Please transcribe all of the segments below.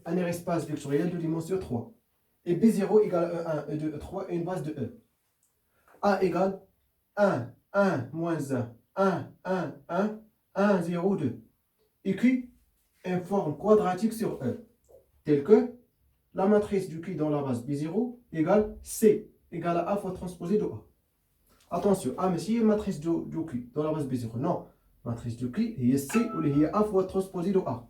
un espace vectoriel de dimension 3. Et B0 égale E1, E2, E3 et une base de E. A égale 1, 1, moins 1, 1, 1, 1, 1, 0, 2. Et Q une forme quadratique sur E, telle que la matrice du Q dans la base B0 égale C égale à A fois transposé de A. Attention, A, mais si une matrice du Q dans la base B0, non. Matrice du Q, il y a C ou il y a A fois transposé de A.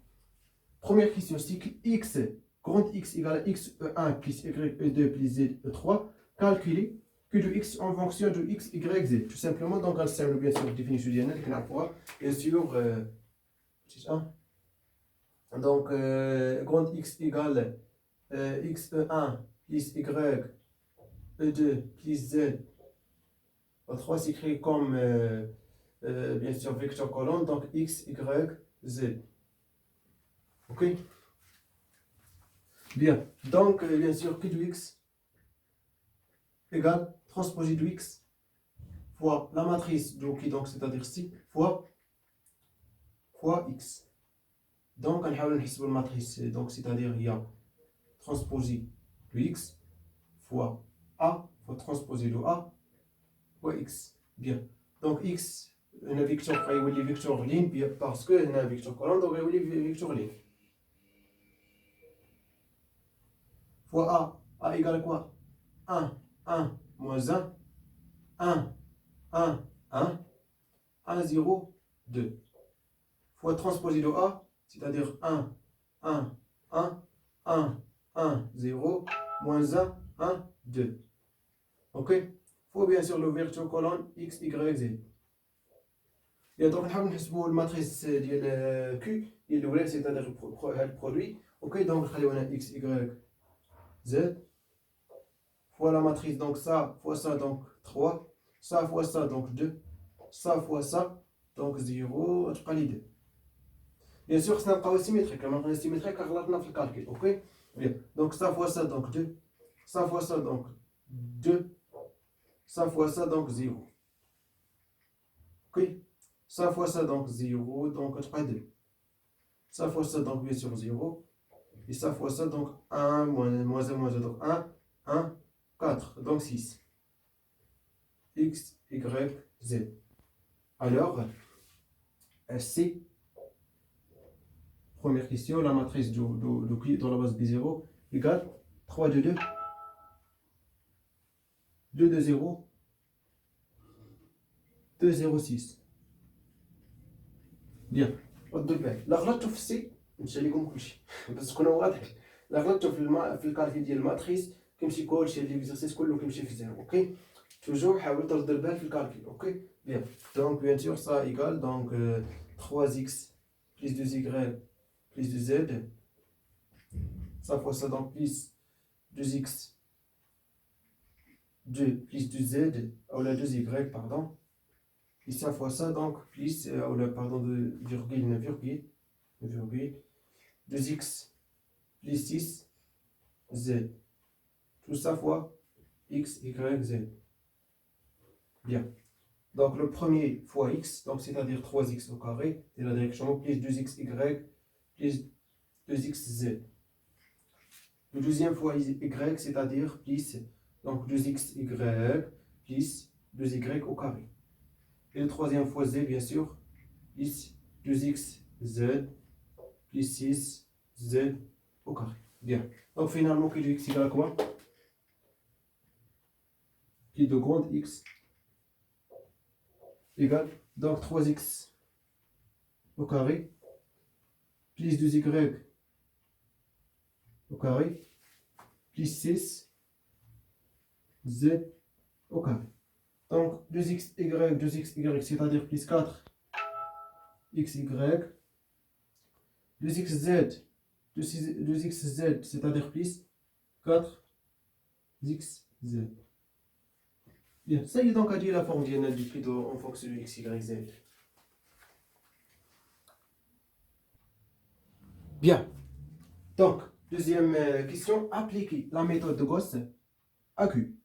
Première question, si X, grand X égale à X, E1 plus Y, E2 plus Z, E3, calculer Q de X en fonction de X, Y, Z. Tout simplement, donc, on bien sûr définition générale, bien sûr, donc, grand X égale X, E1 plus Y, E2 plus Z, E3 s'écrit comme, bien sûr, vecteur colonne, donc X, Y, Z. Ok? Bien. Donc, bien sûr, Q de X égale transposé de X fois la matrice de Q, donc c'est-à-dire C, fois X. Donc, on va la matrice, donc c'est-à-dire il y a transposé de X fois A fois transposé de A fois X. Bien. Donc, X, un vecteur, il y a vecteur ligne, parce que y a un vecteur colonne, donc il y a vecteur ligne. Fois A égale quoi? 1, 1, moins 1, 1, 1, 1, 1, 0, 2. Fois transposé de A, c'est-à-dire 1, 1, 1, 1, 1, 0, moins 1, 1, 2. Ok? Il faut bien sûr le vecteur colonne X, Y, Z. Et donc, on va la matrice de Q, c'est-à-dire le produit. Ok, donc on a X, Y, Z. Fois la matrice, donc ça fois ça, donc 3. Ça fois ça, donc 2. Ça fois ça, donc 0. Tu les 2. Bien sûr, c'est un symétrique. On a symétrique car là, on a fait le calcul. Ok? Bien. Donc ça fois ça, donc 2. Ça fois ça, donc 2. Ça fois ça, donc 0. Ok? Ça fois ça, donc 0. Donc 3, 2. Ça fois ça, donc bien sûr 0. Et ça fois ça, donc 1, moins 1, moins 2. Donc 1, 1, 4. Donc 6. X, Y, Z. Alors, C, première question, la matrice de Q dans la base B0 égale 3, 2, 2, 2, 2, 0, 2, 0, 6. Bien. ردوا البال لا غلطتوا في سي نمشي لكم كلشي باش تكونوا واضحين لا غلطتوا في الكالكول ديال الماتريس كيمشي كلشي ليكزارسيس كله كيمشي في زيرو. اوكي توجور حاولوا تردوا البال في الكالكول. اوكي bien donc bien sûr ça égale donc 3x plus 2y plus 2z ça fois ça donc plus 2x 2 plus 2z ou la 2y pardon. Et ça fois ça, donc, plus, pardon, de virgule, 9 virgule, 2x plus 6, z. Tout ça fois x, y, z. Bien. Donc, le premier fois x, donc c'est-à-dire 3x au carré, c'est la direction, plus 2xy, plus 2xz. Le deuxième fois y, c'est-à-dire plus, donc 2xy, plus 2y au carré. Et le troisième fois z, bien sûr, plus 2xz plus 6z au carré. Bien. Donc finalement, Q de x égale à quoi? Q de grande x égale donc 3x au carré plus 2y au carré plus 6z au carré. Donc 2xy, 2xy, c'est-à-dire plus 4xy, 2xz, 2xz, c'est-à-dire plus 4xz. Bien, ça y est donc à dire la forme diagonale du prix en fonction de x, y, z. Bien, donc deuxième question, appliquer la méthode de Gauss à Q.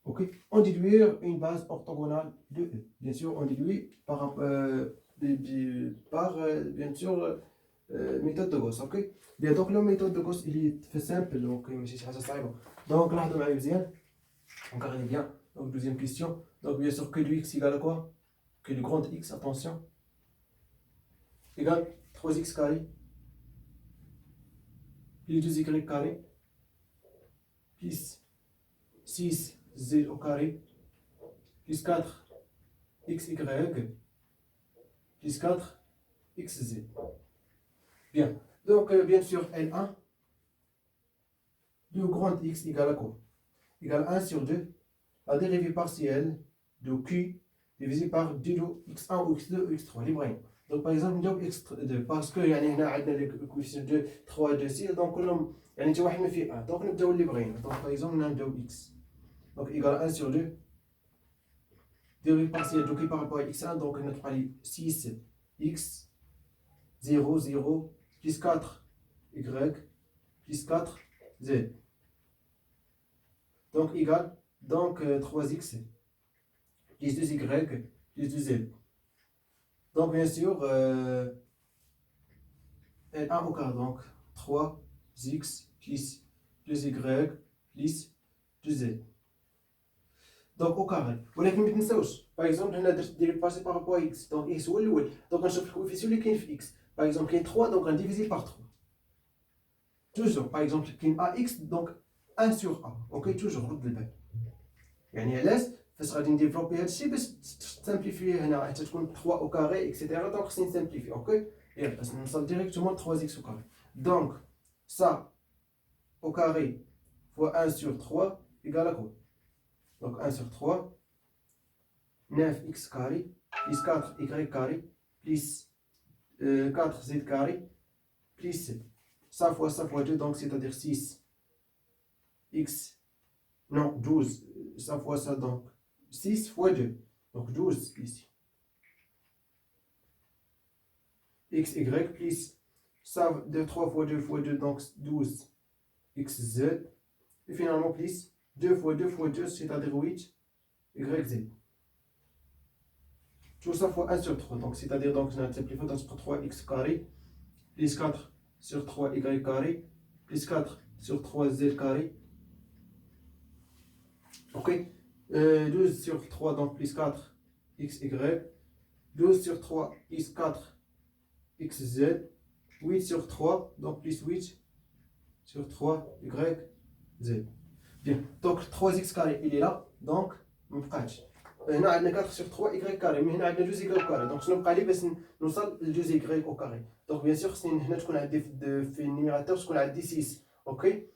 Ok, on déduire une base orthogonale de E. Bien sûr, on déduit par bien sûr méthode de Gauss. Ok. Bien, donc la méthode de Gauss il est simple, donc ماشي شي حاجه صعيبه. Donc لاحظوا معايا مزيان. Donc regardez bien. Donc deuxième question. Donc bien sûr que du x égale à quoi? Que du grand x, attention, égale 3x carré plus 2y carré plus 6z au carré plus 4xy plus 4xz. Bien. Donc bien sûr L1 de grand x égale à quoi? Égale 1 sur 2 la dérivée partielle de q divisé par d de x1 ou x2 ou x3 libre. Donc par exemple نجاوب x2 parce que يعني هنا عندنا لي كوفيسيون 2 3 2 6 دونك كلهم يعني حتى واحد ما فيه 1 دونك نبداو اللي بغينا. دونك par exemple نبداو x donc égale 1 sur 2 dérivée partielle de q par rapport à x1 donc نتبقى لي 6x 0 0 plus 4y plus 4z donc égale donc 3x plus 2y plus 2z. Donc bien sûr L1 au carré, donc 3x plus 2y plus 2z. Donc au carré. ولكن ما تنساوش par exemple هنا درت ديري باسي par rapport à x donc x هو الاول دونك غنشوف الكوفيسيون اللي كاين في x par exemple كاين 3 donc غنديفيزي par 3 toujours par exemple كاين ax donc 1 sur a. اوكي toujours رد البال يعني علاش فاش غادي نديفلوبي هذا الشيء باش تسامبليفيه هنا حتى تكون 3 او كاري اكسيتيرا دونك خصني نسامبليفي. اوكي يلا باش نوصل ديريكتومون 3x au carré donc ça au carré fois 1 sur 3 égale à quoi? Donc 1 sur 3 9x carré plus 4y carré plus 4z carré plus ça fois 2 donc c'est à dire 6x non 12 ça fois ça donc 6 fois 2 donc 12 ici xy plus ça de 3 fois 2 fois 2 donc 12 xz et finalement plus 2 fois 2 fois 2 c'est-à-dire 8 yz tout ça fois 1 sur 3 donc c'est-à-dire donc je multiplie par 3x carré plus 4 sur 3 y carré plus 4 sur 3 z carré. Ok 12 sur 3 donc plus 4 xy 12 sur 3 plus 4 xz 8 sur 3 donc plus 8 sur 3 yz. Bien donc 3x carré il est là donc مبقاتش هنا عندنا 4 sur 3 y carré mais هنا عندنا 2 y au carré donc شنو بقى لي باش نوصل ل 2 y au carré donc bien sûr خصني هنا تكون عندي في النيميراتور تكون عندي 6. اوكي